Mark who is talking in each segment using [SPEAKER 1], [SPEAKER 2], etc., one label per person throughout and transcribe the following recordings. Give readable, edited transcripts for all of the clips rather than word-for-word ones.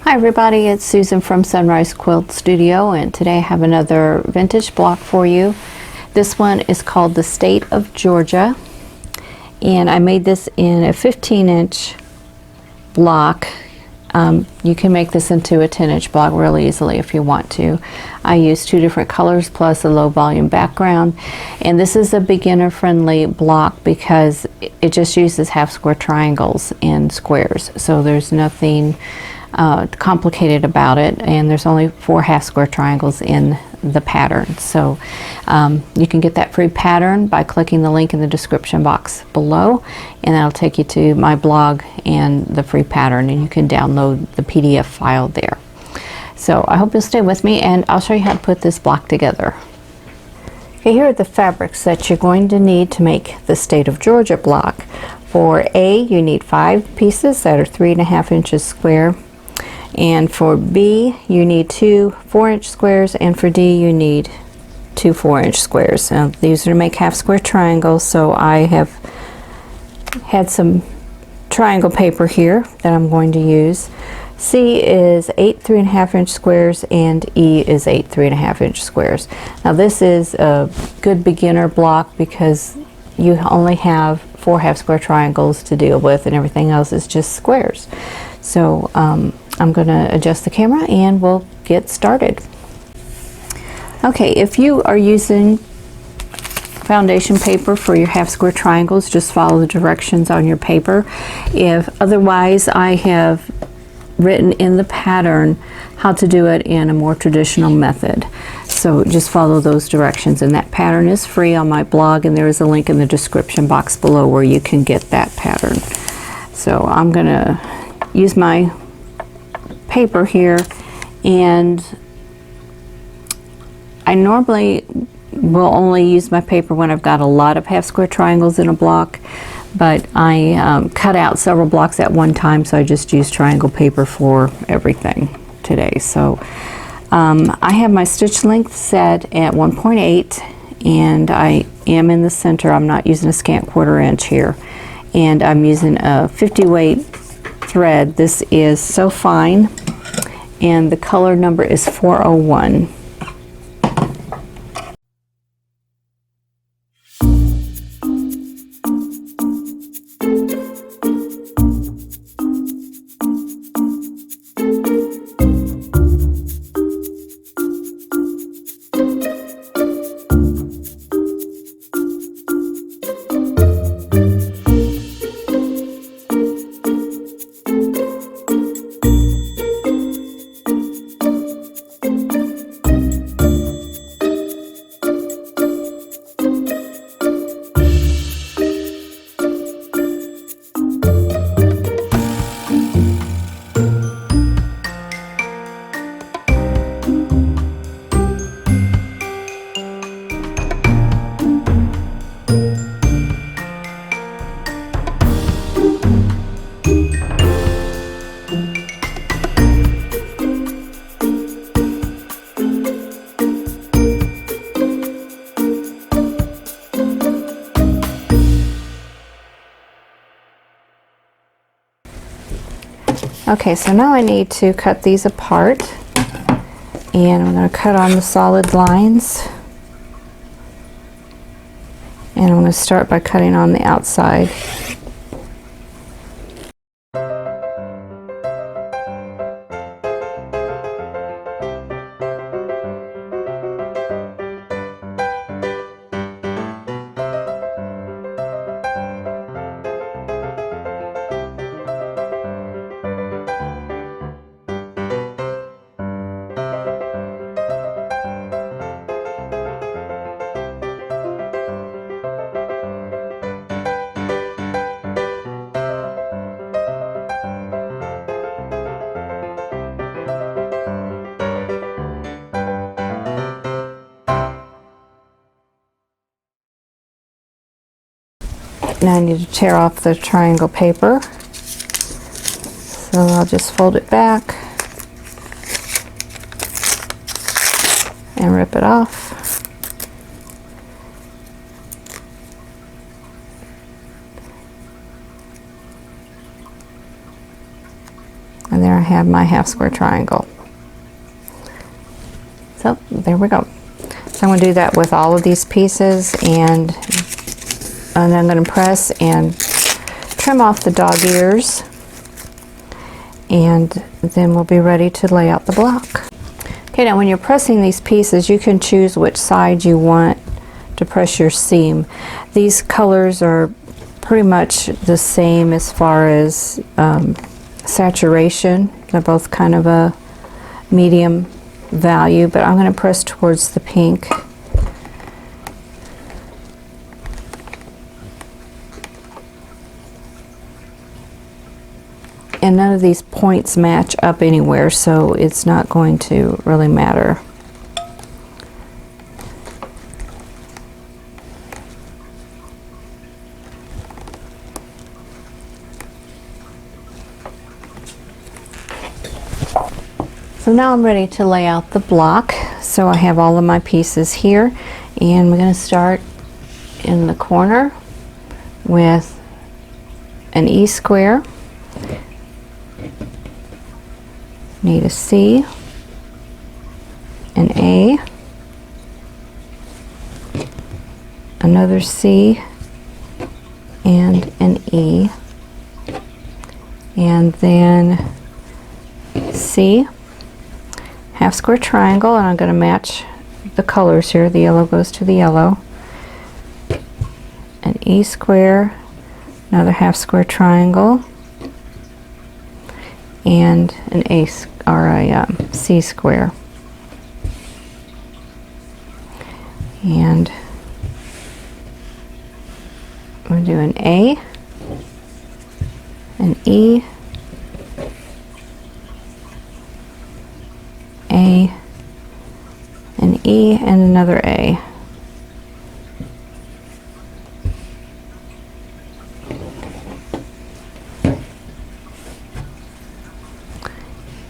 [SPEAKER 1] Hi everybody, it's Susan from Sunrise Quilt Studio, and today I have another vintage block for you. This one is called the State of Georgia, and I made this in a 15-inch block. You can make this into a 10-inch block really easily if you want to. I used two different colors plus a low volume background, and this is a beginner friendly block because it just uses half square triangles and squares, so there's nothing complicated about it, and there's only 4 half square triangles in the pattern. So you can get that free pattern by clicking the link in the description box below, and that'll take you to my blog and the free pattern, and you can download the PDF file there. So I hope you'll stay with me, and I'll show you how to put this block together. Okay, here are the fabrics that you're going to need to make the State of Georgia block. For A, you need 5 pieces that are 3.5 inches square. And for B, you need 2 4-inch squares, and for D, you need 2 4-inch squares. Now, these are to make half square triangles, so I have had some triangle paper here that I'm going to use. C is 8 3.5-inch squares, and E is 8 3.5-inch squares. Now, this is a good beginner block because you only have 4 half square triangles to deal with, and everything else is just squares. So I'm going to adjust the camera and we'll get started. Okay, if you are using foundation paper for your half square triangles, just follow the directions on your paper. If otherwise, I have written in the pattern how to do it in a more traditional method. So just follow those directions, and that pattern is free on my blog, and there is a link in the description box below where you can get that pattern. So I'm going to use my paper here, and I normally will only use my paper when I've got a lot of half square triangles in a block, but I cut out several blocks at one time, so I just use triangle paper for everything today. So I have my stitch length set at 1.8, and I am in the center. I'm not using a scant 1/4 inch here, and I'm using a 50 weight thread. This is So Fine, and the color number is 401. Okay, so now I need to cut these apart, and I'm going to cut on the solid lines, and I'm going to start by cutting on the outside. Now I need to tear off the triangle paper, so I'll just fold it back and rip it off. And there I have my half square triangle. So there we go. So I'm going to do that with all of these pieces, and then I'm going to press and trim off the dog ears, and then we'll be ready to lay out the block. Okay, now when you're pressing these pieces, you can choose which side you want to press your seam. These colors are pretty much the same as far as saturation. They're both kind of a medium value, but I'm going to press towards the pink. And none of these points match up anywhere, so it's not going to really matter. So now I'm ready to lay out the block. So I have all of my pieces here, and we're going to start in the corner with an E square. Need a C, an A, another C, and an E, and then C, half square triangle, and I'm going to match the colors here. The yellow goes to the yellow, an E square, another half square triangle, and an C square, and we'll do an A, an E, A, an E, and another A.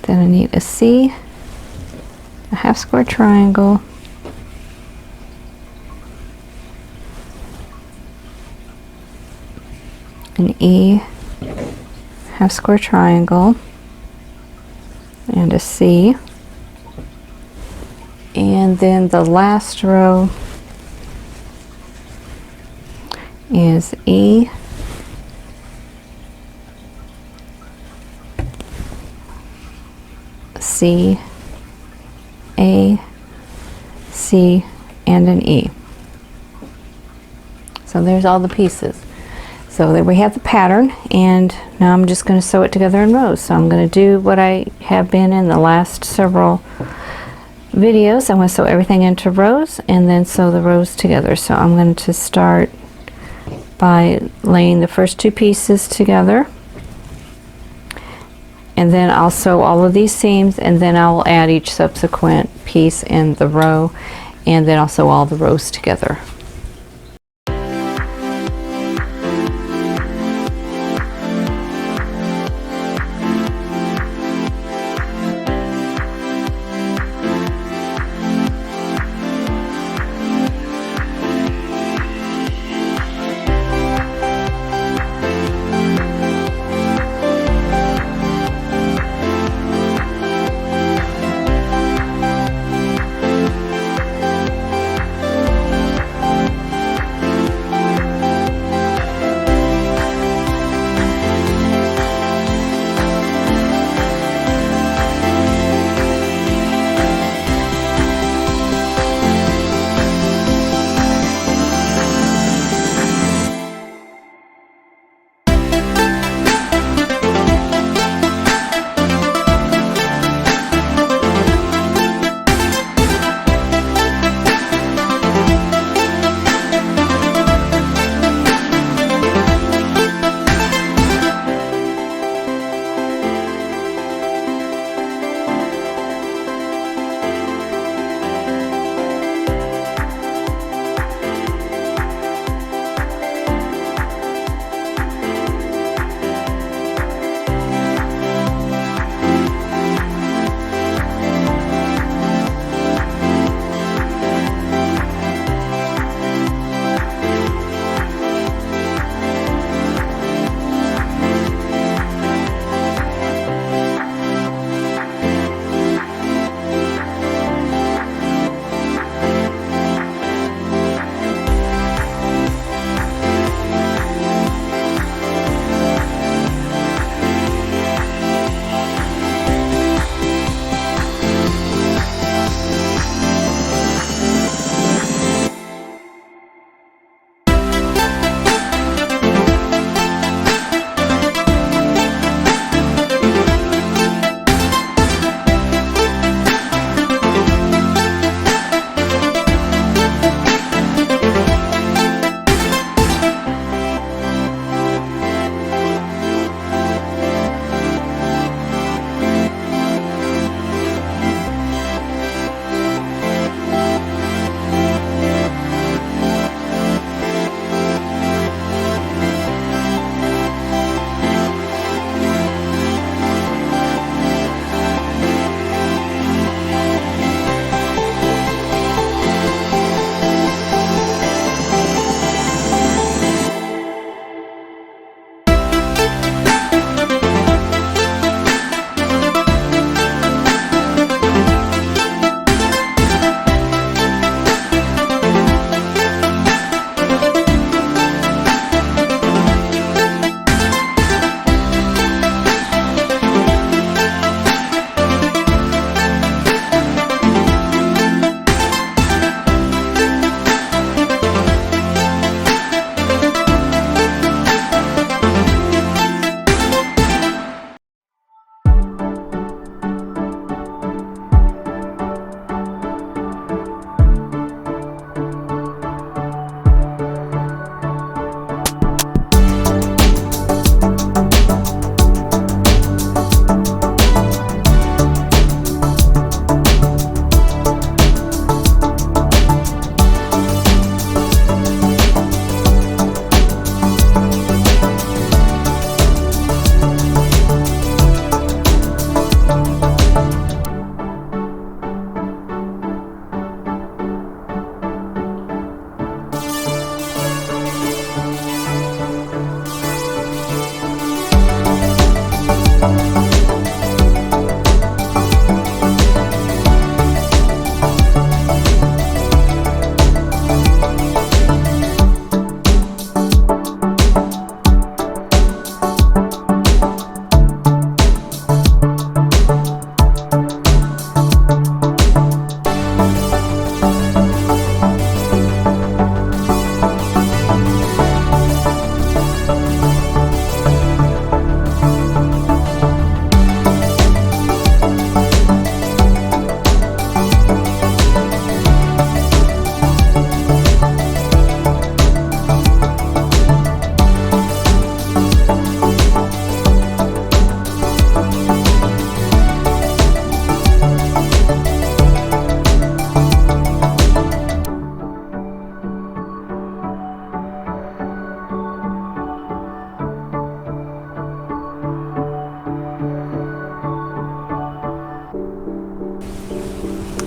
[SPEAKER 1] Then I need a C, a half square triangle, an E, half square triangle, and a C. And then the last row is E, C, A, C, and an E. So there's all the pieces. So there we have the pattern, and now I'm just going to sew it together in rows. So I'm going to do what I have been in the last several videos. I'm going to sew everything into rows and then sew the rows together. So I'm going to start by laying the first two pieces together, and then I'll sew all of these seams, and then I'll add each subsequent piece in the row, and then I'll sew all the rows together.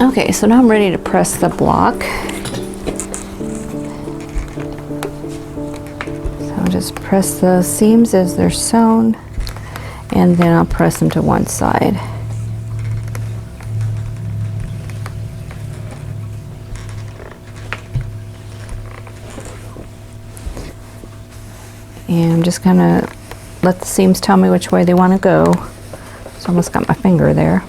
[SPEAKER 1] Okay, so now I'm ready to press the block. So I'll just press the seams as they're sewn, and then I'll press them to one side. And I'm just gonna let the seams tell me which way they want to go. So I almost got my finger there.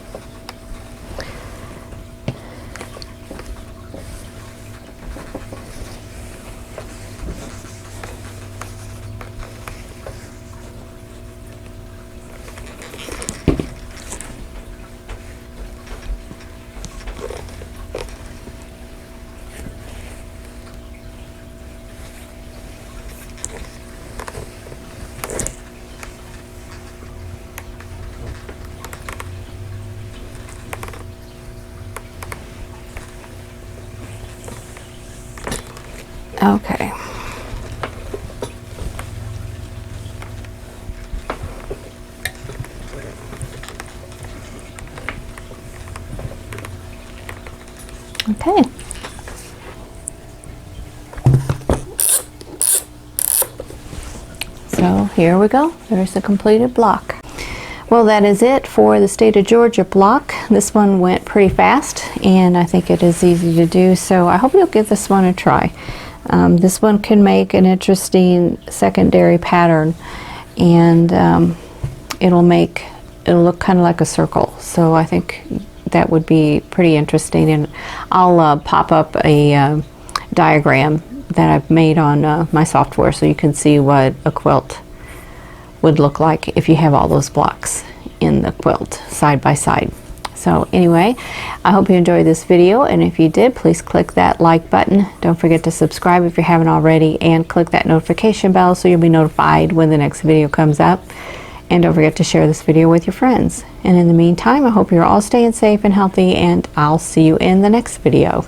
[SPEAKER 1] Okay. Okay. So here we go. There's the completed block. Well, that is it for the State of Georgia block. This one went pretty fast, and I think it is easy to do, so I hope you'll give this one a try. This one can make an interesting secondary pattern, and it'll look kind of like a circle, so I think that would be pretty interesting. And I'll pop up a diagram that I've made on my software so you can see what a quilt would look like if you have all those blocks in the quilt side by side. So anyway, I hope you enjoyed this video, and if you did, please click that like button. Don't forget to subscribe if you haven't already, and click that notification bell so you'll be notified when the next video comes up. And don't forget to share this video with your friends. And in the meantime, I hope you're all staying safe and healthy, and I'll see you in the next video.